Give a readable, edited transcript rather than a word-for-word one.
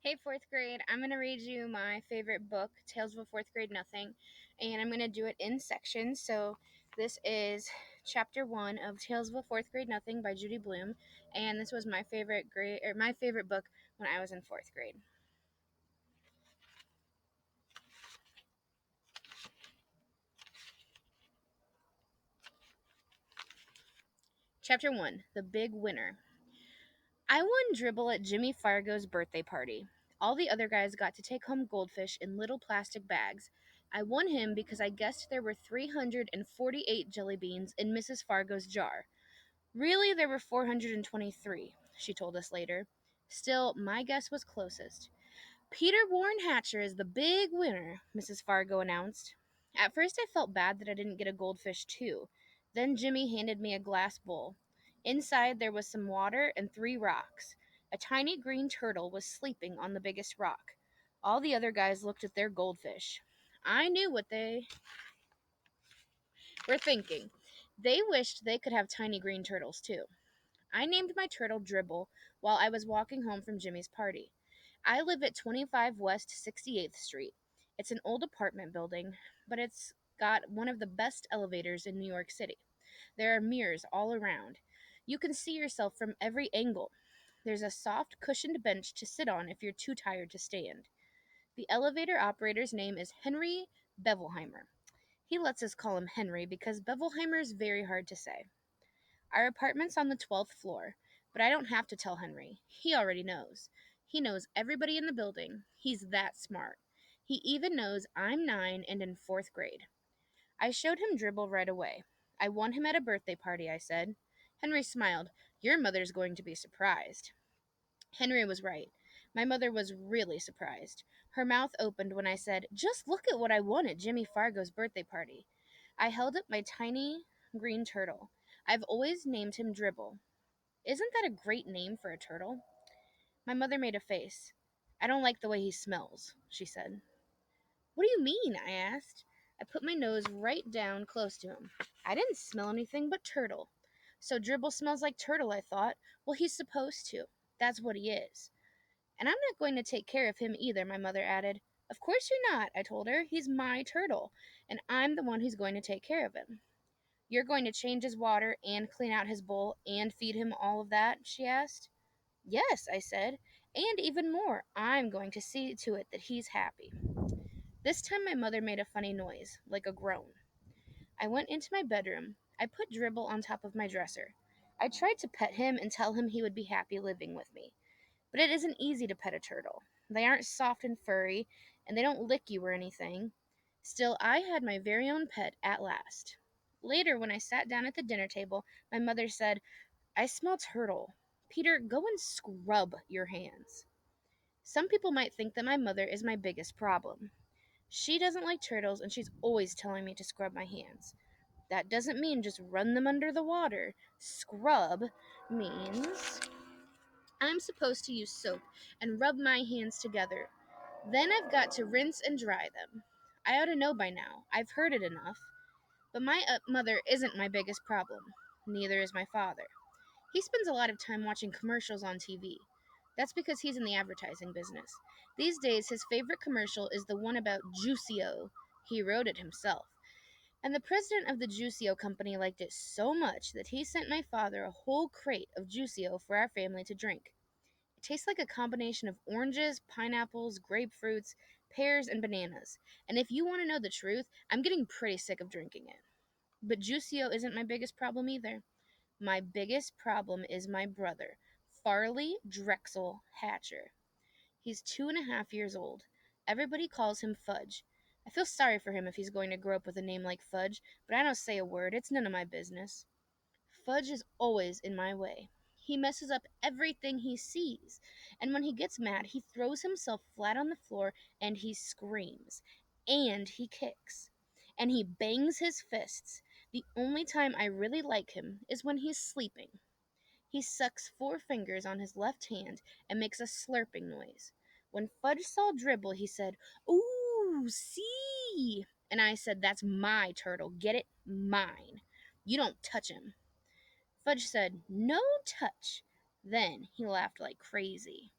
Hey, fourth grade, I'm going to read you my favorite book, Tales of a Fourth Grade Nothing, and I'm going to do it in sections. So, this is chapter 1 of Tales of a Fourth Grade Nothing by Judy Blume, and this was my favorite book when I was in fourth grade. Chapter 1, The Big Winner. I won dribble at Jimmy Fargo's birthday party. All the other guys got to take home goldfish in little plastic bags. I won him because I guessed there were 348 jelly beans in Mrs. Fargo's jar. Really, there were 423, she told us later. Still, my guess was closest. Peter Warren Hatcher is the big winner, Mrs. Fargo announced. At first, I felt bad that I didn't get a goldfish, too. Then Jimmy handed me a glass bowl. Inside, there was some water and 3 rocks. A tiny green turtle was sleeping on the biggest rock. All the other guys looked at their goldfish. I knew what they were thinking. They wished they could have tiny green turtles, too. I named my turtle Dribble while I was walking home from Jimmy's party. I live at 25 West 68th Street. It's an old apartment building, but it's got one of the best elevators in New York City. There are mirrors all around. You can see yourself from every angle. There's a soft, cushioned bench to sit on if you're too tired to stand. The elevator operator's name is Henry Bevelheimer. He lets us call him Henry because Bevelheimer is very hard to say. Our apartment's on the 12th floor, but I don't have to tell Henry. He already knows. He knows everybody in the building. He's that smart. He even knows I'm 9 and in 4th grade. I showed him Dribble right away. I won him at a birthday party, I said. Henry smiled. Your mother's going to be surprised. Henry was right. My mother was really surprised. Her mouth opened when I said, Just look at what I won at Jimmy Fargo's birthday party. I held up my tiny green turtle. I've always named him Dribble. Isn't that a great name for a turtle? My mother made a face. I don't like the way he smells, she said. What do you mean? I asked. I put my nose right down close to him. I didn't smell anything but turtle. So Dribble smells like turtle, I thought. Well, he's supposed to. That's what he is. And I'm not going to take care of him either, my mother added. Of course you're not, I told her. He's my turtle, and I'm the one who's going to take care of him. You're going to change his water and clean out his bowl and feed him all of that? She asked. Yes, I said, and even more. I'm going to see to it that he's happy. This time my mother made a funny noise, like a groan. I went into my bedroom. I put Dribble on top of my dresser. I tried to pet him and tell him he would be happy living with me. But it isn't easy to pet a turtle. They aren't soft and furry, and they don't lick you or anything. Still, I had my very own pet at last. Later, when I sat down at the dinner table, my mother said, I smell turtle. Peter, go and scrub your hands. Some people might think that my mother is my biggest problem. She doesn't like turtles, and she's always telling me to scrub my hands. That doesn't mean just run them under the water. Scrub means I'm supposed to use soap and rub my hands together. Then I've got to rinse and dry them. I ought to know by now. I've heard it enough. But my mother isn't my biggest problem. Neither is my father. He spends a lot of time watching commercials on TV. That's because he's in the advertising business. These days, his favorite commercial is the one about Juicio. He wrote it himself. And the president of the Juicio company liked it so much that he sent my father a whole crate of Juicio for our family to drink. It tastes like a combination of oranges, pineapples, grapefruits, pears, and bananas. And if you want to know the truth, I'm getting pretty sick of drinking it. But Juicio isn't my biggest problem either. My biggest problem is my brother, Farley Drexel Hatcher. He's 2.5 years old. Everybody calls him Fudge. I feel sorry for him if he's going to grow up with a name like Fudge, but I don't say a word. It's none of my business. Fudge is always in my way. He messes up everything he sees, and when he gets mad, he throws himself flat on the floor and he screams. And he kicks. And he bangs his fists. The only time I really like him is when he's sleeping. He sucks 4 fingers on his left hand and makes a slurping noise. When Fudge saw Dribble, he said, Ooh, see! And I said, That's my turtle. Get it? Mine. You don't touch him. Fudge said, No touch. Then he laughed like crazy.